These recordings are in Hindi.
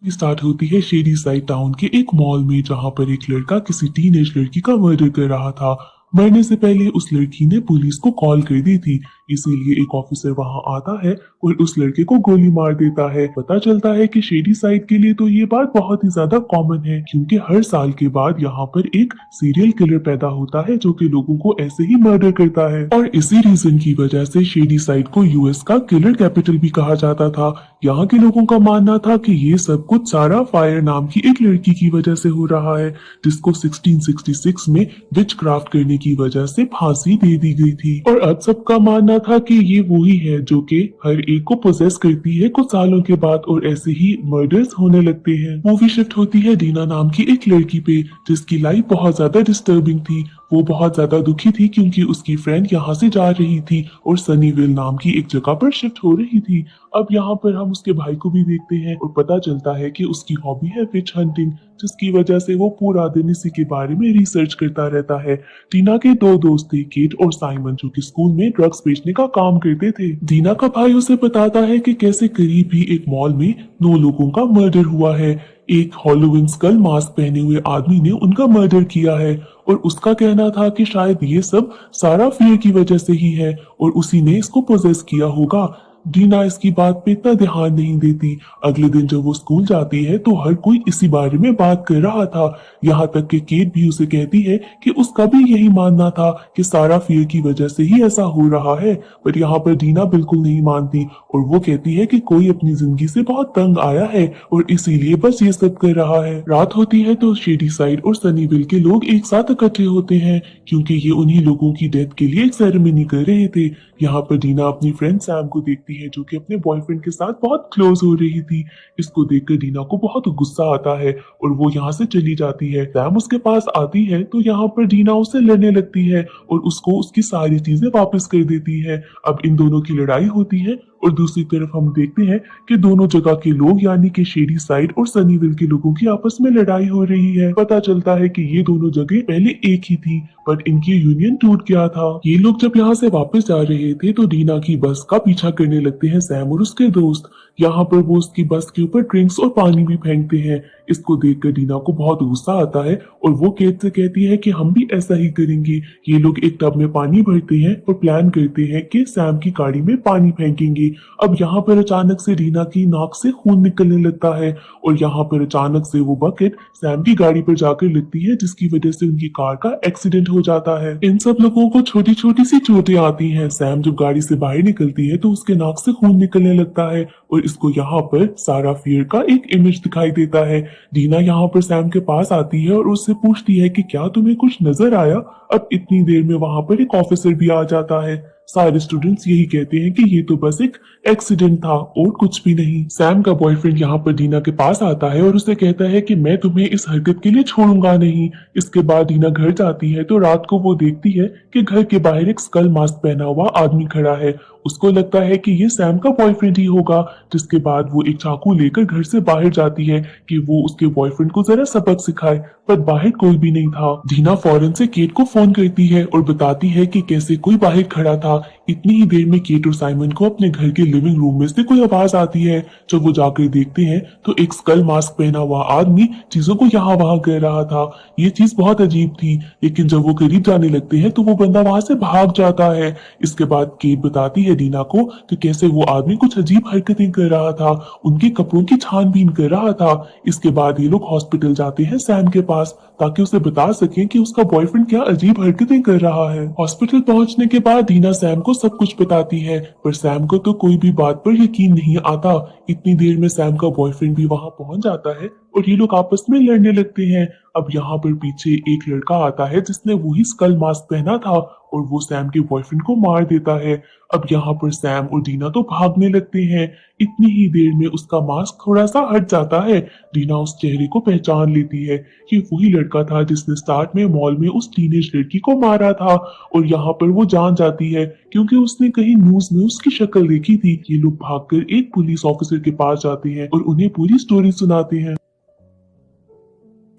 स्टार्ट होती है शेडी साइड टाउन के एक मॉल में, जहां पर एक लड़का किसी टीनेज लड़की का मर्डर कर रहा था। मरने से पहले उस लड़की ने पुलिस को कॉल कर दी थी, इसीलिए एक ऑफिसर वहां आता है और उस लड़के को गोली मार देता है। पता चलता है कि शेडी साइड के लिए तो ये बात बहुत ही ज्यादा कॉमन है, क्योंकि हर साल के बाद यहाँ पर एक सीरियल किलर पैदा होता है जो कि लोगों को ऐसे ही मर्डर करता है। और इसी रीजन की वजह से शेडी साइड को यूएस का किलर कैपिटल भी कहा जाता था। यहाँ के लोगों का मानना था कि ये सब कुछ सारा फायर नाम की एक लड़की की वजह से हो रहा है, जिसको 1666 में विच क्राफ्ट करने की वजह से फांसी दे दी गई थी। और अब सबका मानना था कि ये वही है जो कि हर एक को पोजेस करती है कुछ सालों के बाद, और ऐसे ही मर्डर्स होने लगते हैं। मूवी शिफ्ट होती है दीना नाम की एक लड़की पे, जिसकी लाइफ बहुत ज्यादा डिस्टर्बिंग थी। वो बहुत ज्यादा दुखी थी क्योंकि उसकी फ्रेंड यहाँ से जा रही थी और सनीविल नाम की एक जगह पर शिफ्ट हो रही थी। अब यहाँ पर हम उसके भाई को भी देखते हैं और पता चलता है कि उसकी हॉबी है विच हंटिंग, जिसकी वजह से वो पूरा दिन इसी के बारे में रिसर्च करता रहता है। टीना के दो दोस्त थे, केट और साइमन, जो कि स्कूल में ड्रग्स बेचने का काम करते थे। दीना का भाई उसे बताता है कि कैसे करीब ही एक मॉल में 9 लोगों का मर्डर हुआ है। एक हॉलोवीन स्कल मास्क पहने हुए आदमी ने उनका मर्डर किया है, और उसका कहना था कि शायद ये सब सारा फियर की वजह से ही है और उसी ने इसको पोजेस किया होगा। डीना इसकी बात पे इतना ध्यान नहीं देती। अगले दिन जब वो स्कूल जाती है तो हर कोई इसी बारे में बात कर रहा था। यहाँ तक कि केट भी उसे कहती है कि उसका भी यही मानना था कि सारा फियर की वजह से ही ऐसा हो रहा है। पर यहाँ पर डीना बिल्कुल नहीं मानती और वो कहती है कि कोई अपनी जिंदगी से बहुत तंग आया है और इसीलिए बस ये सब कर रहा है। रात होती है तो शेडी साइड और सनीविल के लोग एक साथ इकट्ठे होते हैं, क्योंकि ये उन्हीं लोगों की डेथ के लिए एक सेरेमनी कर रहे थे। यहाँ पर डीना अपनी फ्रेंड सैम को देखती है, जो कि अपने बॉयफ्रेंड के साथ बहुत क्लोज हो रही थी। इसको देखकर डीना को बहुत गुस्सा आता है और वो यहाँ से चली जाती है। सैम उसके पास आती है तो यहाँ पर डीना उससे लड़ने लगती है और उसको उसकी सारी चीजें वापस कर देती है। अब इन दोनों की लड़ाई होती है और दूसरी तरफ हम देखते हैं कि दोनों जगह के लोग, यानी कि शेडी साइड और सनीविल के लोगों की आपस में लड़ाई हो रही है। पता चलता है कि ये दोनों जगह पहले एक ही थी, पर इनकी यूनियन टूट गया था। ये लोग जब यहाँ से वापस जा रहे थे तो डीना की बस का पीछा करने लगते हैं सैम और उसके दोस्त। यहाँ पर वो उसकी बस के ऊपर ड्रिंक्स और पानी भी फेंकते हैं। इसको देखकर डीना को बहुत गुस्सा आता है और वो केट से कहती है कि हम भी ऐसा ही करेंगे। ये लोग एक टब में पानी भरते हैं और प्लान करते हैं कि सैम की गाड़ी में पानी फेंकेंगे। अब यहाँ पर अचानक से डीना की नाक से खून निकलने लगता है और यहाँ पर अचानक से वो बकेट सैम की गाड़ी पर जाकर लगती है, जिसकी वजह से उनकी कार का एक्सीडेंट हो जाता है। इन सब लोगों को छोटी छोटी सी चोटें आती हैं। सैम जब गाड़ी से बाहर निकलती है तो उसके नाक से खून निकलने लगता है और इसको यहाँ पर सारा फियर का एक इमेज दिखाई देता है। डीना यहाँ पर सैम के पास आती है और उससे पूछती है कि क्या तुम्हें कुछ नजर आया। अब इतनी देर में वहां पर एक ऑफिसर भी आ जाता है। सारे स्टूडेंट्स यही कहते हैं कि ये तो बस एक एक्सीडेंट था और कुछ भी नहीं। सैम का बॉयफ्रेंड यहाँ पर डीना के पास आता है और उसे कहता है कि मैं तुम्हें इस हरकत के लिए छोड़ूंगा नहीं। इसके बाद डीना घर जाती है तो रात को वो देखती है कि घर के बाहर एक स्कल मास्क पहना हुआ आदमी खड़ा है। उसको लगता है कि ये सैम का बॉयफ्रेंड ही होगा, जिसके बाद वो एक चाकू लेकर घर से बाहर जाती है कि वो उसके बॉयफ्रेंड को जरा सबक सिखाए, पर बाहर कोई भी नहीं था। डीना फौरन से केट को फोन करती है और बताती है कि कैसे कोई बाहर खड़ा था। इतनी ही देर में केट और साइमन को अपने घर के लिविंग रूम में से कोई आवाज आती है। जब वो जाकर देखते हैं तो एक स्कल मास्क पहना हुआ आदमी चीजों को यहाँ वहां कर रहा था। ये चीज बहुत अजीब थी, लेकिन जब वो करीब जाने लगते हैं तो वो बंदा वहां से भाग जाता है। इसके बाद केट बताती है डीना को कि कैसे वो आदमी कुछ अजीब हरकतें कर रहा था, उनके कपड़ों की छानबीन कर रहा था। इसके बाद ये लोग हॉस्पिटल जाते हैं सैम के पास, ताकि उसे बता सकें कि उसका बॉयफ्रेंड क्या अजीब हरकतें कर रहा है। हॉस्पिटल पहुंचने के बाद डीना सैम को सब कुछ बताती है, पर सैम को तो कोई भी बात पर यकीन नहीं आता। इतनी देर में सैम का बॉयफ्रेंड भी वहां पहुंच जाता है और ये लोग आपस में लड़ने लगते हैं। अब यहाँ पर पीछे एक लड़का आता है जिसने वही स्कल मास्क पहना था और वो सैम के बॉयफ्रेंड को मार देता है। अब यहाँ पर सैम और डीना तो भागने लगते हैं। इतनी ही देर में उसका मास्क थोड़ा सा हट जाता है। डीना उस चेहरे को पहचान लेती है कि वही लड़का था जिसने स्टार्ट में मॉल में उस टीनेज लड़की को मारा था, और यहाँ पर वो जान जाती है क्योंकि उसने कहीं न्यूज में उसकी शक्ल देखी थी। ये लोग भागकर एक पुलिस ऑफिसर के पास जाते हैं और उन्हें पूरी स्टोरी सुनाते हैं।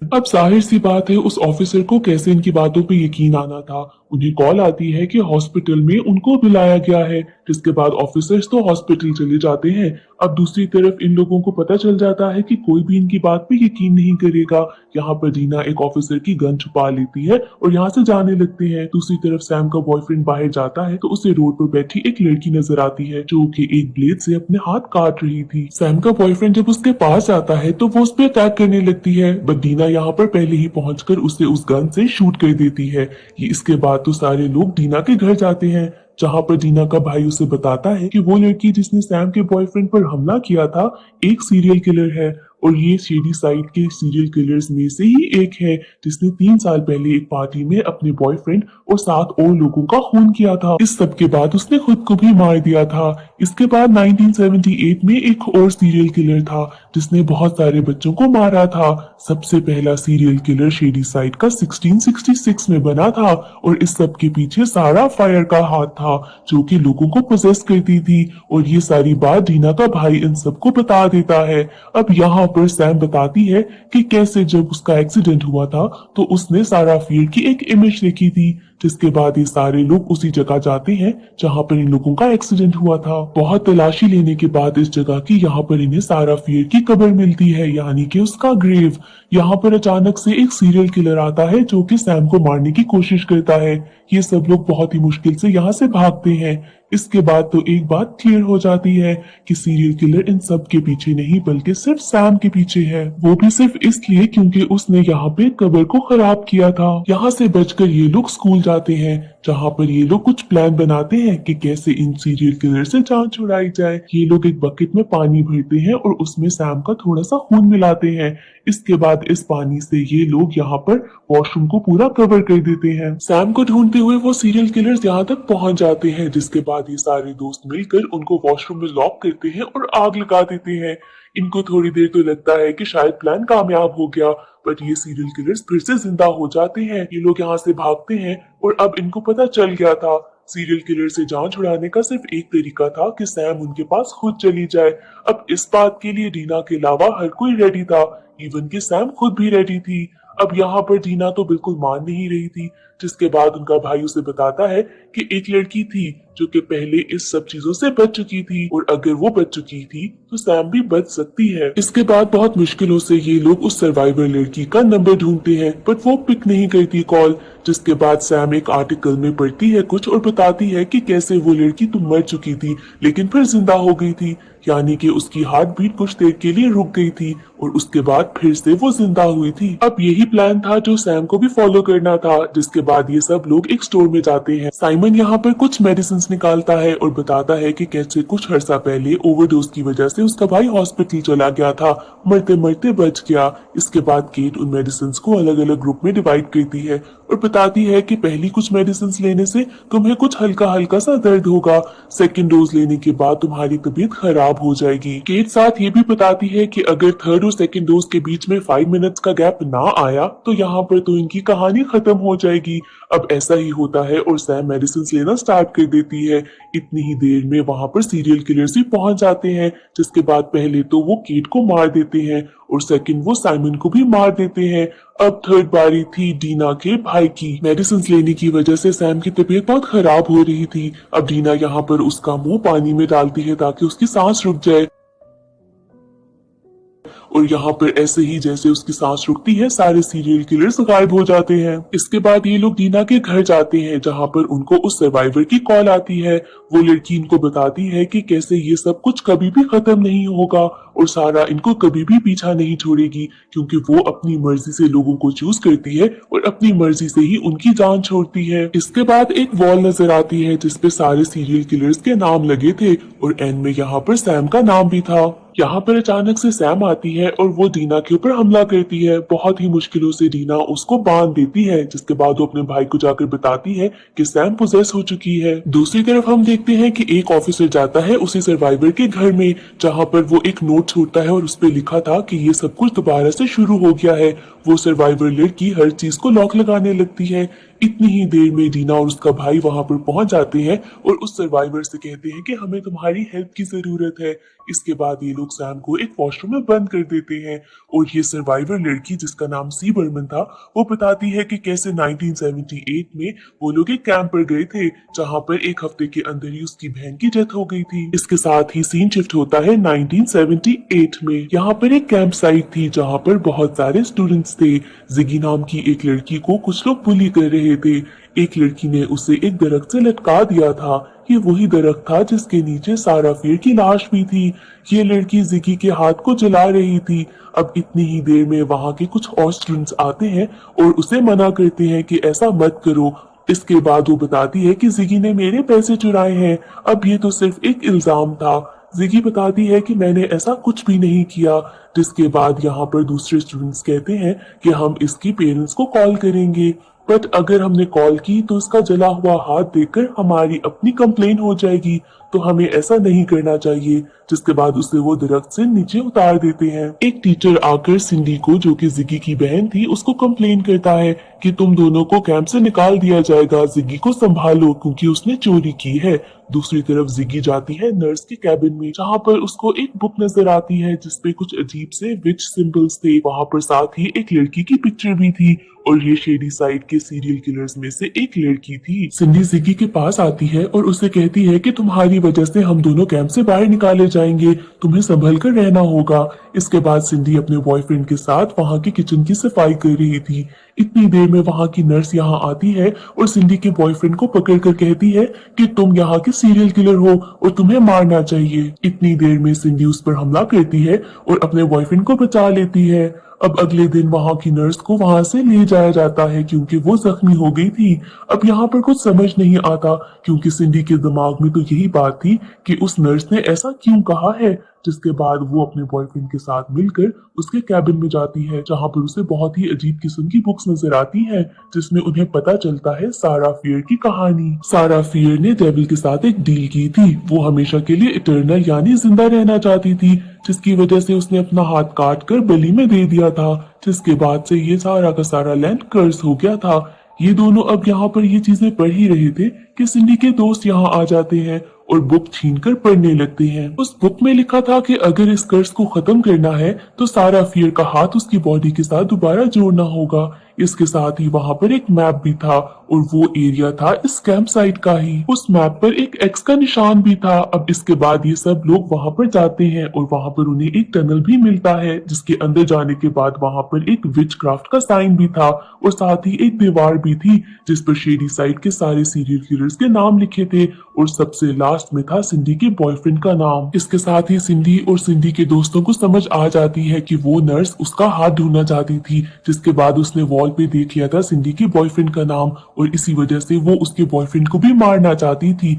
अब जाहिर सी बात है उस ऑफिसर को कैसे इनकी बातों पे यकीन आना था। उन्हें कॉल आती है कि हॉस्पिटल में उनको बुलाया गया है, जिसके बाद ऑफिसर्स तो हॉस्पिटल चले जाते हैं। अब दूसरी तरफ इन लोगों को पता चल जाता है कि कोई भी इनकी बात पे यकीन नहीं करेगा। यहाँ पर दीना एक ऑफिसर की गन छुपा लेती है और यहाँ से जाने लगते हैं। दूसरी तरफ सैम का बॉयफ्रेंड बाहर जाता है तो उसे रोड पर बैठी एक लड़की नजर आती है जो कि एक ब्लेड से अपने हाथ काट रही थी। सैम का बॉयफ्रेंड जब उसके पास आता है तो वो उस पर अटैक करने लगती है, बट दीना यहाँ पर पहले ही पहुंचकर उसे उस गन से शूट कर देती है। ये इसके बाद तो सारे लोग दीना के घर जाते हैं, जहां पर दीना का भाई उसे बताता है कि वो लड़की जिसने सैम के बॉयफ्रेंड पर हमला किया था एक सीरियल किलर है, और ये शेडी साइड के सीरियल किलर्स में से ही एक है जिसने 3 साल पहले एक पार्टी में अपने बॉयफ्रेंड और 7 और लोगों का खून किया था। इस सब के बाद उसने खुद को भी मार दिया था। इसके बाद 1978 में एक और सीरियल किलर था जिसने बहुत सारे बच्चों को मारा था। सबसे पहला सीरियल किलर शेडी साइड का 1666 में बना था, और इस सब के पीछे सारा फायर का हाथ था जो कि लोगों को पोजेस करती थी, और ये सारी बात दीना का भाई इन सबको बता देता है। अब यहाँ पर सैम बताती है कि कैसे जब उसका एक्सीडेंट हुआ था तो उसने सारा फील्ड की एक इमेज देखी थी, जिसके बाद ये सारे लोग उसी जगह जाते हैं जहां पर इन लोगों का एक्सीडेंट हुआ था। बहुत तलाशी लेने के बाद इस जगह की यहाँ पर इन्हें सारा फील्ड की कब्र मिलती है, यानी कि उसका ग्रेव। यहाँ पर अचानक से एक सीरियल किलर आता है जो कि सैम को मारने की कोशिश करता है। ये सब लोग बहुत ही मुश्किल से यहाँ से भागते हैं। इसके बाद तो एक बात क्लियर हो जाती है कि सीरियल किलर इन सब के पीछे नहीं बल्कि सिर्फ सैम के पीछे है, वो भी सिर्फ इसलिए क्योंकि उसने यहाँ पे कब्र को खराब किया था। यहाँ से बचकर ये लोग स्कूल जाते हैं, जहाँ पर ये लोग कुछ प्लान बनाते हैं कि कैसे इन सीरियल किलर से जान छुड़ाई जाए। ये लोग एक बकेट में पानी भरते हैं और उसमें सैम का थोड़ा सा खून मिलाते हैं। इसके बाद इस पानी से ये लोग यहाँ पर वॉशरूम को पूरा कवर कर देते हैं। सैम को ढूंढते हुए वो सीरियल किलर्स यहाँ तक पहुंच जाते हैं, जिसके बाद ये सारे दोस्त मिलकर उनको वॉशरूम में लॉक करते हैं और आग लगा देते हैं। इनको थोड़ी देर तो लगता है कि शायद प्लान कामयाब हो गया, बट ये सीरियल किलर्स फिर से जिंदा हो जाते हैं। ये लोग यहाँ से भागते हैं और अब इनको पता चल गया था सीरियल किलर से जान छुड़ाने का सिर्फ एक तरीका था कि सैम उनके पास खुद चली जाए। अब इस बात के लिए डीना के अलावा हर कोई रेडी था, इवन कि सैम खुद भी रेडी थी। अब यहाँ पर डीना तो बिल्कुल मान नहीं रही थी, जिसके बाद उनका भाई उसे बताता है कि एक लड़की थी जो कि पहले इस सब चीजों से बच चुकी थी, और अगर वो बच चुकी थी तो सैम भी बच सकती है। इसके बाद बहुत मुश्किलों से ये लोग उस सर्वाइवर लड़की का नंबर ढूंढते हैं, बट वो पिक नहीं करती कॉल। जिसके बाद सैम एक आर्टिकल में पढ़ती है कुछ और बताती है कि कैसे वो लड़की तो मर चुकी थी लेकिन फिर जिंदा हो गई थी, यानी कि उसकी हार्ट बीट कुछ देर के लिए रुक गई थी और उसके बाद फिर से वो जिंदा हुई थी। अब यही प्लान था जो सैम को भी फॉलो करना था। जिसके बाद ये सब लोग एक स्टोर में जाते हैं। साइमन यहाँ पर कुछ मेडिसिन निकालता है और बताता है कि कैसे कुछ अर्सा पहले ओवरडोज की वजह से उसका भाई हॉस्पिटल चला गया था, मरते मरते बच गया। इसके बाद केट उन मेडिसिन को अलग अलग ग्रुप में डिवाइड करती है और बताती है कि पहली कुछ मेडिसिन लेने से तुम्हें कुछ हल्का हल्का सा दर्द होगा, सेकेंड डोज लेने के बाद तुम्हारी तबीयत खराब हो जाएगी। केट साथ ये भी बताती है कि अगर थर्ड और सेकेंड डोज के बीच में 5 मिनट्स का गैप ना आया तो यहाँ पर तो इनकी कहानी खत्म हो जाएगी। अब ऐसा ही होता है और सैम मेडिसिन लेना स्टार्ट कर देती है। इतनी ही देर में वहां पर सीरियल किलर्स भी पहुंच जाते हैं, जिसके बाद पहले तो वो केट को मार देते हैं और सेकंड वो साइमन को भी मार देते हैं। अब थर्ड बारी थी डीना के भाई की। मेडिसिन लेने की वजह से सैम की तबीयत बहुत खराब हो रही थी। अब डीना यहाँ पर उसका मुंह पानी में डालती है ताकि उसकी सांस रुक जाए, और यहाँ पर ऐसे ही जैसे उसकी सांस रुकती है सारे सीरियल किलर्स गायब हो जाते हैं। इसके बाद ये लोग दीना के घर जाते हैं, जहाँ पर उनको उस सर्वाइवर की कॉल आती है। वो लड़की इनको बताती है कि कैसे ये सब कुछ कभी भी खत्म नहीं होगा और सारा इनको कभी भी पीछा नहीं छोड़ेगी, क्योंकि वो अपनी मर्जी से लोगों को चूज करती है और अपनी मर्जी से ही उनकी जान छोड़ती है। इसके बाद एक वॉल नजर आती है जिसपे सारे सीरियल किलर्स के नाम लगे थे और एंड में यहाँ पर सैम का नाम भी था। यहाँ पर अचानक से सैम आती है और वो डीना के ऊपर हमला करती है। बहुत ही मुश्किलों से डीना उसको बांध देती है, जिसके बाद वो अपने भाई को जाकर बताती है कि सैम पोजेस हो चुकी है। दूसरी तरफ हम देखते हैं कि एक ऑफिसर जाता है उसी सर्वाइवर के घर में, जहाँ पर वो एक नोट छोड़ता है और उस पर लिखा था कि ये सब कुछ दोबारा से शुरू हो गया है। वो सर्वाइवर लड़की हर चीज को लॉक लगाने लगती है। इतनी ही देर में डीना और उसका भाई वहां पर पहुंच जाते हैं और उस सर्वाइवर से कहते हैं कि हमें तुम्हारी हेल्प की जरूरत है। इसके बाद ये लोग सैम को एक वॉशरूम में बंद कर देते हैं और ये सर्वाइवर लड़की जिसका नाम सी बर्मन था वो बताती है कि कैसे 1978 में वो लोग एक कैंप पर गए थे जहां पर एक हफ्ते के अंदर ही उसकी बहन की डेथ हो गई थी। इसके साथ ही सीन शिफ्ट होता है 1978 में। यहाँ पर एक कैंप साइट थी जहाँ पर बहुत सारे स्टूडेंट्स थे। जिगी नाम की एक लड़की को कुछ लोग बुली कर रहे थे। एक लड़की ने उसे एक दरख्त से लटका दिया था। ये वही दरख्त था जिसके नीचे सारा फियर की लाश भी थी। ये लड़की जिगी के हाथ को जला रही थी। अब इतनी ही देर में वहां के कुछ और स्टूडेंट्स आते हैं और उसे मना करते हैं कि ऐसा मत करो। इसके बाद वो बताती है कि जिगी ने मेरे पैसे चुराए हैं। अब ये तो सिर्फ एक इल्जाम था। जिगी बताती है कि मैंने ऐसा कुछ भी नहीं किया। जिसके बाद यहाँ पर दूसरे स्टूडेंट्स कहते हैं कि हम इसकी पेरेंट्स को कॉल करेंगे, बट अगर हमने कॉल की तो इसका जला हुआ हाथ देखकर हमारी अपनी कंप्लेन हो जाएगी, तो हमें ऐसा नहीं करना चाहिए। जिसके बाद उसे वो दरख्त से नीचे उतार देते हैं। एक टीचर आकर सिंडी को, जो कि जिगी की बहन थी, उसको कंप्लेन करता है कि तुम दोनों को कैंप से निकाल दिया जाएगा, जिगी को संभालो क्योंकि उसने चोरी की है। दूसरी तरफ जिगी जाती है नर्स के कैबिन में जहाँ पर उसको एक बुक नजर आती है जिसपे कुछ अजीब से विच सिंबल्स थे। वहाँ पर साथ ही एक लड़की की पिक्चर भी थी और ये शेडी साइड के सीरियल किलर्स में से एक लड़की थी। सिंडी जिगी के पास आती है और उसे कहती है कि तुम्हारी वजह से हम दोनों कैंप से बाहर निकाले जाएंगे, तुम्हें संभल कर रहना होगा। इसके बाद सिंडी अपने बॉयफ्रेंड के साथ वहाँ की किचन की सफाई कर रही थी। इतनी देर में वहाँ की नर्स यहाँ आती है और सिंडी के बॉयफ्रेंड को पकड़ कर कहती है कि तुम यहाँ के सीरियल किलर हो और तुम्हें मारना चाहिए। इतनी देर में सिंडी उस पर हमला करती है और अपने बॉयफ्रेंड को बचा लेती है। अब अगले दिन वहां की नर्स को वहां से ले जाया जाता है क्योंकि वो जख्मी हो गई थी। अब यहाँ पर कुछ समझ नहीं आता क्योंकि सिंडी के दिमाग में तो यही बात थी कि उस नर्स ने ऐसा क्यों कहा है। जिसके बाद वो अपने बॉयफ्रेंड के साथ मिलकर उसके कैबिन में जाती है जहां पर उसे बहुत ही अजीब किस्म की बुक्स नजर आती है जिसमें उन्हें पता चलता है सारा फियर की कहानी। सारा फियर ने डेविल के साथ एक डील की थी। वो हमेशा के लिए इटर्नल यानी जिंदा रहना चाहती थी, जिसकी वजह से उसने अपना हाथ काट कर बलि में दे दिया था। जिसके बाद से ये सारा का सारा लैंड कर्स हो गया था। ये दोनों अब यहाँ पर ये चीजें पढ़ ही रहे थे कि सिंडी के दोस्त यहाँ आ जाते हैं और बुक छीनकर पढ़ने लगते हैं। उस बुक में लिखा था कि अगर इस कर्ज को खत्म करना है तो सारा फियर का हाथ उसकी बॉडी के साथ दोबारा जोड़ना होगा। इसके साथ ही वहां पर एक मैप भी था और वो एरिया था इस कैंप साइट का ही। उस मैप पर एक एक्स का निशान भी था। अब इसके बाद ये सब लोग वहां पर जाते हैं और वहां पर उन्हें एक टनल भी मिलता है जिसके अंदर जाने के बाद वहां पर एक विच क्राफ्ट का साइन भी था और साथ ही एक दीवार भी थी जिस पर शेडी साइड के सारे सीरियल किलर्स के नाम लिखे थे और सबसे लास्ट में था सिंडी के बॉयफ्रेंड का नाम। इसके साथ ही सिंडी और सिंडी के दोस्तों को समझ आ जाती है कि वो नर्स उसका हाथ ढूंढना चाहती थी। जिसके बाद उसने वॉल पे देख लिया था सिंडी के बॉयफ्रेंड का नाम और इसी वजह से वो उसके बॉयफ्रेंड को भी मारना चाहती थी।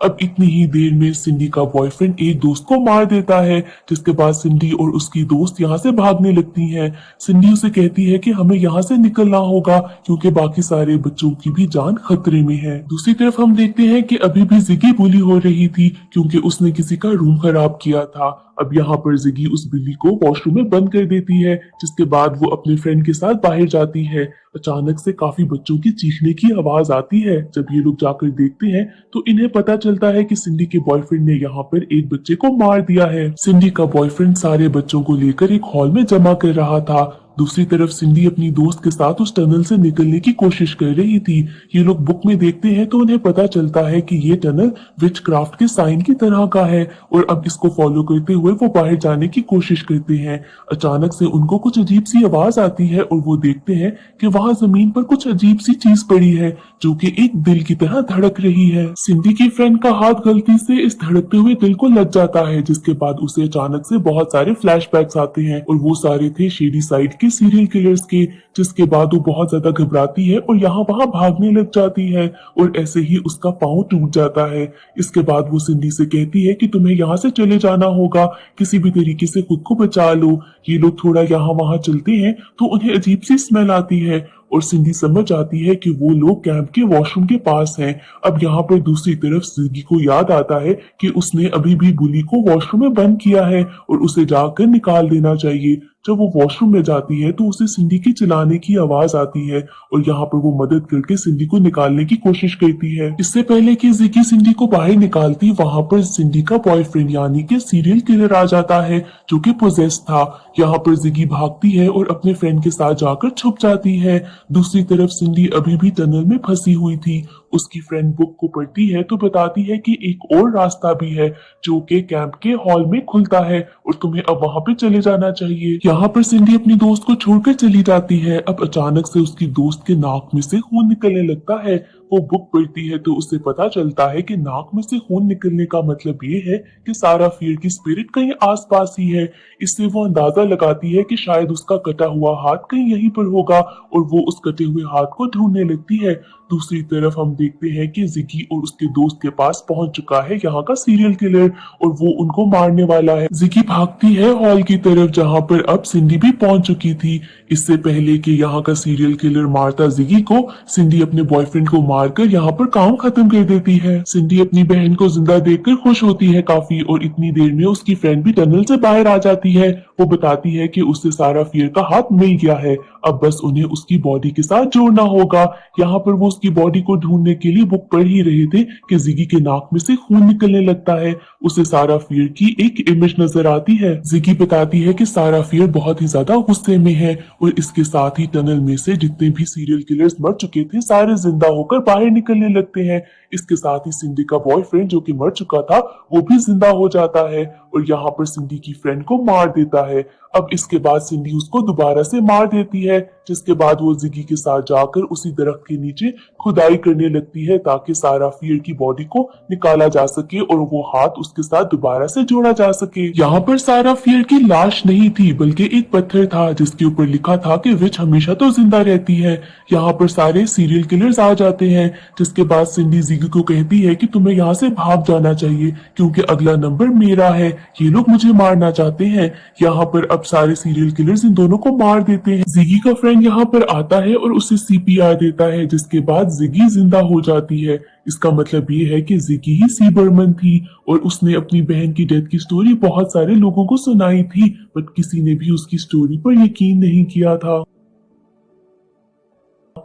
अब इतनी ही देर में सिंडी का बॉयफ्रेंड एक दोस्त को मार देता है। जिसके बाद सिंडी और उसकी दोस्त यहाँ से भागने लगती हैं। सिंडी उसे कहती है कि हमें यहाँ से निकलना होगा क्योंकि बाकी सारे बच्चों की भी जान खतरे में है। दूसरी तरफ हम देखते हैं कि अभी भी जिगी बुली हो रही थी क्योंकि उसने किसी का रूम खराब किया था। अब यहाँ पर जिगी उस बिल्ली को वॉशरूम में बंद कर देती है जिसके बाद वो अपने फ्रेंड के साथ बाहर जाती है। अचानक से काफी बच्चों की चीखने की आवाज आती है। जब ये लोग जाकर देखते हैं तो इन्हें पता चलता है कि सिंडी के बॉयफ्रेंड ने यहाँ पर एक बच्चे को मार दिया है। सिंडी का बॉयफ्रेंड सारे बच्चों को लेकर एक हॉल में जमा कर रहा था। दूसरी तरफ सिंडी अपनी दोस्त के साथ उस टनल से निकलने की कोशिश कर रही थी। ये लोग बुक में देखते हैं तो उन्हें पता चलता है कि ये टनल विच क्राफ्ट के साइन की तरह का है और अब इसको फॉलो करते हुए वो बाहर जाने की कोशिश करते हैं। अचानक से उनको कुछ अजीब सी आवाज आती है और वो देखते हैं कि वहां जमीन पर कुछ अजीब सी चीज पड़ी है जो कि एक दिल की तरह धड़क रही है। सिंडी की फ्रेंड का हाथ गलती से इस धड़कते हुए दिल को लग जाता है जिसके बाद उसे अचानक से बहुत सारे फ्लैशबैक्स आते हैं और वो सारे थे शेडी साइड के सीरियल किलर्स के। जिसके बाद वो बहुत ज्यादा घबराती है और यहाँ वहां भागने लग जाती है और ऐसे ही उसका पाँव टूट जाता है। इसके बाद वो सिंडी से कहती है कि तुम्हें यहाँ से चले जाना होगा, किसी भी तरीके से खुद को बचा लो। ये लोग थोड़ा यहाँ वहां चलते हैं तो उन्हें अजीब सी स्मेल आती है और सिंडी समझ आती है कि वो लोग कैंप के वॉशरूम के पास हैं। अब यहाँ पर दूसरी तरफ जिगी को याद आता है कि उसने अभी भी बुली को वॉशरूम में बंद किया है और उसे जाकर निकाल देना चाहिए। जब वो वॉशरूम में जाती है तो उसे सिंडी की चिल्लाने की आवाज आती है और यहाँ पर वो मदद करके सिंडी को निकालने की कोशिश करती है। इससे पहले कि जिगी सिंडी को बाहर निकालती, वहां पर सिंडी का बॉयफ्रेंड यानी कि सीरियल किलर आ जाता है जो कि पोजेस था। यहाँ पर जिगी भागती है और अपने फ्रेंड के साथ जाकर छुप जाती है। दूसरी तरफ सिंडी अभी भी टनल में फंसी हुई थी। उसकी फ्रेंड बुक को पढ़ती है तो बताती है कि एक और रास्ता भी है जो कि कैंप के हॉल में खुलता है और तुम्हें अब वहां पे चले जाना चाहिए। यहाँ पर सिंडी अपनी दोस्त को छोड़कर चली जाती है। अब अचानक से उसकी दोस्त के नाक में से खून निकलने लगता है। वो बुक पढ़ती है तो उसे पता चलता है कि नाक में से खून निकलने का मतलब ये है कि सारा फियर की स्पिरिट कहीं आसपास ही है। इससे वो अंदाजा लगाती है कि शायद उसका कटा हुआ हाथ कहीं यहीं पर होगा और वो उस कटे हुए हाथ को ढूंढने लगती है। दूसरी तरफ हम देखते हैं कि जिगी और उसके दोस्त के पास पहुंच चुका है यहाँ का सीरियल किलर और वो उनको मारने वाला है। जिगी भागती है हॉल की तरफ जहाँ पर अब सिंडी भी पहुंच चुकी थी। इससे पहले कि यहाँ का सीरियल किलर मारता जिगी को, सिंडी अपने बॉयफ्रेंड को मारकर यहाँ पर काम खत्म कर देती है। सिंडी अपनी बहन को जिंदा देखकर खुश होती है काफी और इतनी देर में उसकी फ्रेंड भी टनल से बाहर आ जाती है। वो बताती है कि उससे सारा फियर का हाथ मिल गया है, अब बस उन्हें उसकी बॉडी के साथ जोड़ना होगा। यहाँ पर वो उसकी बॉडी को ढूंढने के लिए बुक पढ़ ही रहे थे कि जिगी के नाक में से खून निकलने लगता है। उसे सारा फियर की एक इमेज नजर आती है। जिगी बताती है कि सारा फियर बहुत ही ज्यादा गुस्से में है और इसके साथ ही टनल में से जितने भी सीरियल किलर्स मर चुके थे सारे जिंदा होकर बाहर निकलने लगते हैं। इसके साथ ही सिंडी का बॉयफ्रेंड जो कि मर चुका था वो भी जिंदा हो जाता है और यहाँ पर सिंडी की फ्रेंड को मार देता है। अब इसके बाद सिंडी उसको दोबारा से मार देती है, जिसके बाद वो जिगी के साथ जाकर उसी दरख्त के नीचे खुदाई करने लगती है ताकि सारा फियर की बॉडी को निकाला जा सके और वो हाथ उसके साथ दोबारा से जोड़ा जा सके। यहाँ पर सारा फियर की लाश नहीं थी बल्कि एक पत्थर था जिसके ऊपर लिखा था कि विच हमेशा तो जिंदा रहती है। यहाँ पर सारे सीरियल किलर्स आ जाते हैं, जिसके बाद सिंडी जिगी को कहती है कि तुम्हें यहाँ से भाग जाना चाहिए क्योंकि अगला नंबर मेरा है, ये लोग मुझे मारना चाहते हैं। यहाँ पर अब सारे सीरियल किलर्स इन दोनों को मार देते हैं। जिगी का फ्रेंड यहाँ पर आता है और उसे सीपीआर देता है, जिसके बाद जिगी जिंदा हो जाती है। इसका मतलब ये है कि जिगी ही सीबरमन थी और उसने अपनी बहन की डेथ की स्टोरी बहुत सारे लोगों को सुनाई थी, बट किसी ने भी उसकी स्टोरी पर यकीन नहीं किया था।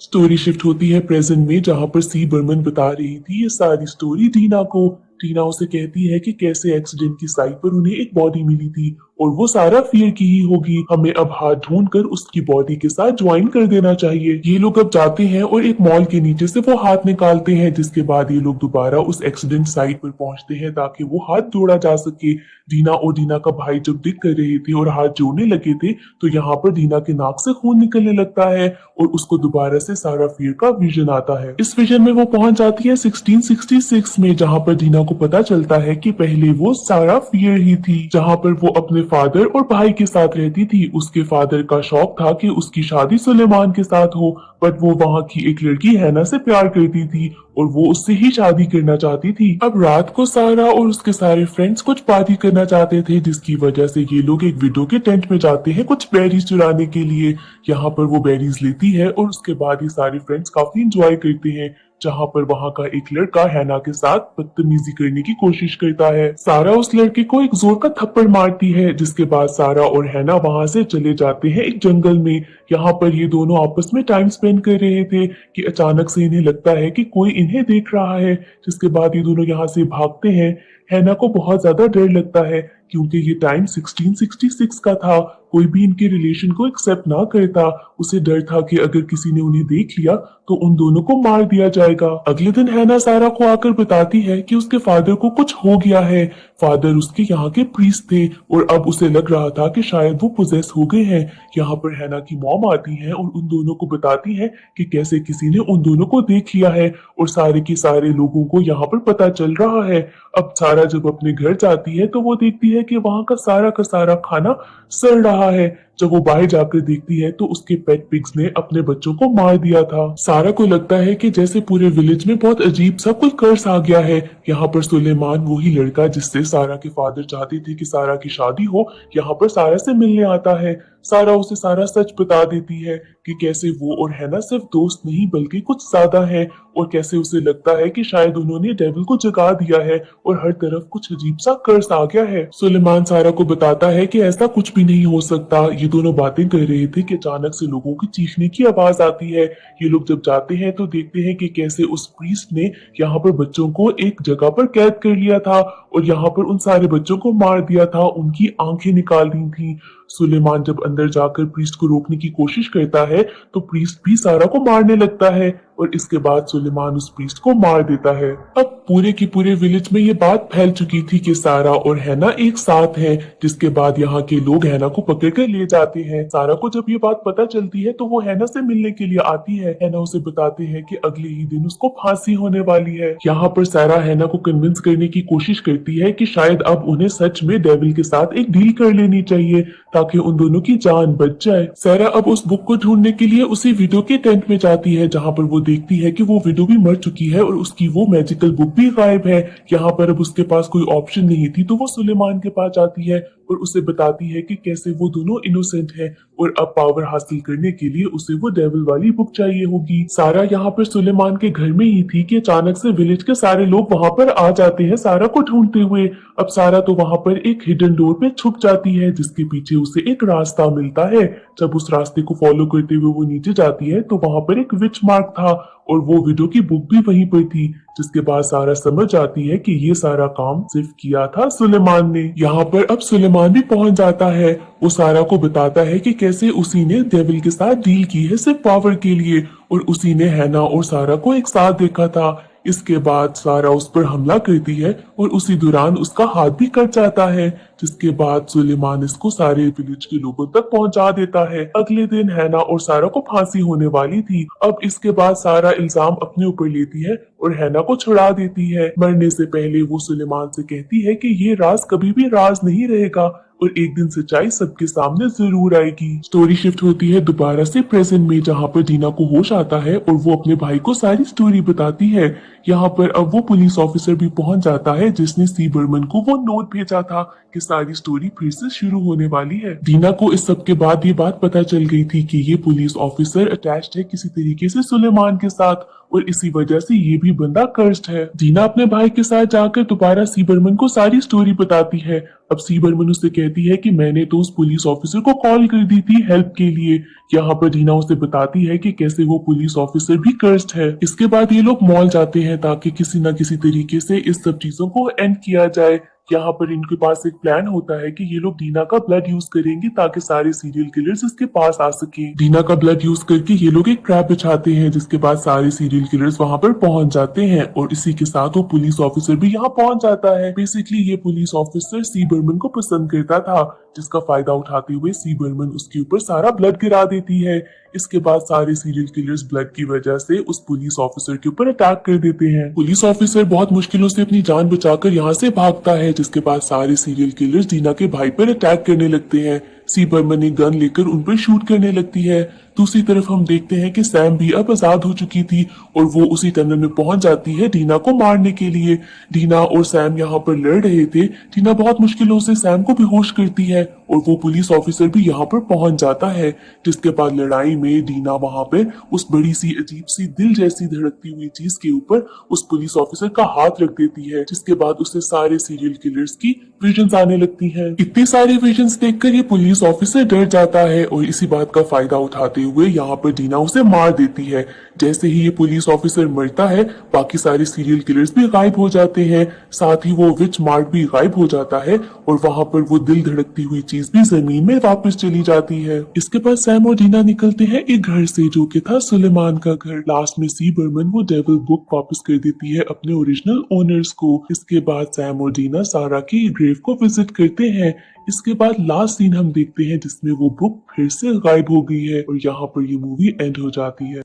स्टोरी शिफ्ट होती है प्रेजेंट में जहां पर सी बर्मन बता रही थी ये सारी स्टोरी टीना को। टीना उसे कहती है कि कैसे एक्सीडेंट की साइट पर उन्हें एक बॉडी मिली थी और वो सारा फियर की ही होगी। हमें अब हाथ ढूंढकर उसकी बॉडी के साथ ज्वाइन कर देना चाहिए। ये लोग अब जाते हैं और एक मॉल के नीचे से वो हाथ निकालते हैं, जिसके बाद ये लोग दोबारा उस एक्सीडेंट साइट पर पहुंचते हैं ताकि वो हाथ जोड़ा जा सके। दीना और दीना का भाई जब दिख कर रहे थे और हाथ जोड़ने लगे थे तो यहाँ पर दीना के नाक से खून निकलने लगता है और उसको दोबारा से सारा फियर का विजन आता है। इस विजन में वो पहुंच जाती है 1666 में, जहाँ पर दीना को पता चलता है कि पहले वो सारा फियर ही थी, जहाँ पर वो अपने फादर और भाई के साथ रहती थी। उसके फादर का शौक था कि उसकी शादी सुलेमान के साथ हो, बट वो वहाँ की एक लड़की हैना से प्यार करती थी और वो उससे ही शादी करना चाहती थी। अब रात को सारा और उसके सारे फ्रेंड्स कुछ पार्टी करना चाहते थे, जिसकी वजह से ये लोग एक विडो के टेंट में जाते हैं कुछ बेरीज चुराने के लिए। यहाँ पर वो बेरीज लेती है और उसके बाद ये सारे फ्रेंड्स काफी इंजॉय करते हैं, जहाँ पर वहाँ का एक लड़का हैना के साथ बदतमीजी करने की कोशिश करता है। सारा उस लड़के को एक जोर का थप्पड़ मारती है, जिसके बाद सारा और हैना वहाँ से चले जाते हैं एक जंगल में। यहाँ पर ये दोनों आपस में टाइम स्पेंड कर रहे थे कि अचानक से इन्हें लगता है कि कोई इन्हें देख रहा है, जिसके बाद ये दोनों यहाँ से भागते हैं। हैना को बहुत ज्यादा डर लगता है क्योंकि ये टाइम 1666 का था, कोई भी इनके रिलेशन को एक्सेप्ट ना करता। उसे डर था कि अगर किसी ने उन्हें देख लिया तो उन दोनों को मार दिया जाएगा। अगले दिन हैना सारा को आकर बताती है कि उसके फादर को कुछ हो गया है। फादर उसके यहाँ के प्रीस्ट थे और अब उसे लग रहा था कि शायद वो पोजेस हो गए हैं। यहाँ पर हैना की मॉम आती है और उन दोनों को बताती है कि कैसे किसी ने उन दोनों को देख लिया है और सारे के सारे लोगों को यहाँ पर पता चल रहा है। अब सारा जब अपने घर जाती है तो वो देखती है कि वहाँ का सारा खाना सड़ रहा है। जब वो बाहर जाकर देखती है तो उसके पेट पिग्स ने अपने बच्चों को मार दिया था। सारा को लगता है कि जैसे पूरे विलेज में बहुत अजीब सा कोई कर्स आ गया है। यहाँ पर सुलेमान वही लड़का जिससे सारा के फादर चाहते थे कि सारा की शादी हो, यहाँ पर सारा से मिलने आता है। सारा उसे सारा सच बता देती है कि कैसे वो और हैना सिर्फ दोस्त नहीं बल्कि कुछ ज्यादा है और कैसे उसे लगता है कि शायद उन्होंने डेविल को जगा दिया है और हर तरफ कुछ अजीब सा कर्स आ गया है। सुलेमान सारा को बताता है कि ऐसा कुछ भी नहीं हो सकता, ये दोनों बातें कर रहे थे कि अचानक से लोगों की चीखने की आवाज आती है। ये लोग जब जाते हैं तो देखते हैं कि कैसे उस प्रीस्ट ने यहाँ पर बच्चों को एक जगह पर कैद कर लिया था और यहाँ पर उन सारे बच्चों को मार दिया था, उनकी आंखें निकाल दी थी। सुलेमान जब अंदर जाकर प्रीस्ट को रोकने की कोशिश करता है तो प्रीस्ट भी सारा को मारने लगता है और इसके बाद सुलेमान उस प्रीस्ट को मार देता है। अब पूरे की पूरे विलेज में ये बात फैल चुकी थी कि सारा और हैना एक साथ हैं, जिसके बाद यहाँ के लोग हैना को पकड़ कर ले जाते हैं। सारा को जब ये बात पता चलती है तो वो हैना से मिलने के लिए आती है। हैना उसे बताते हैं कि अगले ही दिन उसको फांसी होने वाली है। यहाँ पर सारा हैना को कन्विंस करने की कोशिश करती है कि शायद अब उन्हें सच में डेविल के साथ एक डील कर लेनी चाहिए ताकि उन दोनों की जान बच जाए। सारा अब उस बुक को ढूंढने के लिए उसी विडो के टेंट में जाती है, जहाँ पर वो देखती है कि वो विडो भी मर चुकी है और उसकी वो मैजिकल बुक भी गायब है। यहाँ पर अब उसके पास कोई ऑप्शन नहीं थी तो वो सुलेमान के पास जाती है और उसे बताती है कि कैसे वो दोनों इनोसेंट हैं और अब पावर हासिल करने के लिए उसे वो डेविल वाली बुक चाहिए होगी। सारा यहाँ पर सुलेमान के घर में ही थी कि अचानक से विलेज के सारे लोग वहां पर आ जाते हैं सारा को ढूंढते हुए। अब सारा तो वहां पर एक हिडन डोर पे छुप जाती है, जिसके पीछे उसे एक रास्ता मिलता है। जब उस रास्ते को फॉलो करते हुए वो नीचे जाती है तो वहां पर एक विच मार्क था और वो विडो की बुक भी वहीं पर थी, जिसके बाद सारा समझ जाती है कि ये सारा काम सिर्फ किया था सुलेमान ने। यहाँ पर अब सुलेमान भी पहुंच जाता है। वो सारा को बताता है कि कैसे उसी ने डेविल के साथ डील की है सिर्फ पावर के लिए और उसी ने हैना और सारा को एक साथ देखा था। इसके बाद सारा उस पर हमला करती है और उसी दौरान उसका हाथ भी कट जाता है, जिसके बाद सुलेमान इसको सारे विलेज के लोगों तक पहुंचा देता है। अगले दिन हैना और सारा को फांसी होने वाली थी। अब इसके बाद सारा इल्जाम अपने ऊपर लेती है और हैना को छुड़ा देती है। मरने से पहले वो सुलेमान से कहती है कि ये राज कभी भी राज नहीं रहेगा और एक दिन सच्चाई सबके सामने जरूर आएगी। स्टोरी शिफ्ट होती है दोबारा से प्रेजेंट में, जहाँ पर दीना को होश आता है और वो अपने भाई को सारी स्टोरी बताती है। यहाँ पर अब वो पुलिस ऑफिसर भी पहुंच जाता है जिसने सी बर्मन को वो नोट भेजा था कि सारी स्टोरी फिर से शुरू होने वाली है। दीना को इस सब के बाद ये बात पता चल गई थी कि ये पुलिस ऑफिसर अटैच्ड है किसी तरीके से सुलेमान के साथ और इसी वजह से ये भी बंदा कर्स्ड है। दीना अपने भाई के साथ जाकर दोबारा सी बर्मन को सारी स्टोरी बताती है। अब सी बर्मन उससे कहती है कि मैंने तो उस पुलिस ऑफिसर को कॉल कर दी थी हेल्प के लिए। यहाँ पर दीना उसे बताती है कि कैसे वो पुलिस ऑफिसर भी कर्स्ड है। इसके बाद ये लोग मॉल जाते हैं ताकि किसी न किसी तरीके से इस सब चीजों को एंड किया जाए। यहाँ पर इनके पास एक प्लान होता है कि ये लोग दीना का ब्लड यूज करेंगे ताकि सारे सीरियल किलर्स इसके पास आ सके। दीना का ब्लड यूज करके ये लोग एक ट्रैप बिछाते हैं, जिसके बाद सारे सीरियल किलर्स वहां पर पहुंच जाते हैं और इसी के साथ वो पुलिस ऑफिसर भी यहाँ पहुंच जाता है। बेसिकली ये पुलिस ऑफिसर सी बर्मन को पसंद करता था, जिसका फायदा उठाते हुए सी बर्मन उसके ऊपर सारा ब्लड गिरा देती है। इसके बाद सारे सीरियल किलर्स ब्लड की वजह से उस पुलिस ऑफिसर के ऊपर अटैक कर देते हैं। पुलिस ऑफिसर बहुत मुश्किलों से अपनी जान बचाकर यहाँ से भागता है, जिसके बाद सारे सीरियल किलर्स दीना के भाई पर अटैक करने लगते हैं। सी बर्मन एक गन लेकर उन पर शूट करने लगती है। दूसरी तरफ हम देखते हैं कि सैम भी अब आजाद हो चुकी थी और वो उसी टनल में पहुंच जाती है डीना को मारने के लिए। डीना और सैम यहाँ पर लड़ रहे थे। डीना बहुत मुश्किलों से सैम को बेहोश करती है और वो पुलिस ऑफिसर भी यहाँ पर पहुंच जाता है, जिसके बाद लड़ाई में डीना वहां पे उस बड़ी सी अजीब सी दिल जैसी धड़कती हुई चीज के ऊपर उस पुलिस ऑफिसर का हाथ रख देती है, जिसके बाद उससे सारे सीरियल किलर्स की विजन्स आने लगती हैं। इतने सारे विजन्स देखकर ये पुलिस ऑफिसर डर जाता है और इसी बात का फायदा उठाते हुए यहाँ पर डीना उसे मार देती है। जैसे ही ये पुलिस ऑफिसर मरता है बाकी सारे सीरियल किलर्स भी गायब हो जाते हैं, साथ ही वो विच मार्क भी गायब हो जाता है और वहां पर वो दिल धड़कती हुई चीज भी जमीन में वापस चली जाती है। इसके बाद सैम और डीना निकलते हैं एक घर से जो कि था सुलेमान का घर। लास्ट में सी बर्मन वो डेविल बुक वापस कर देती है अपने ओरिजिनल ओनर्स को। इसके बाद सैम और डीना सारा की ग्रेव को विजिट करते हैं। इसके बाद लास्ट सीन हम देखते हैं जिसमें वो बुक फिर से गायब हो गई है और यहाँ पर ये मूवी एंड हो जाती है।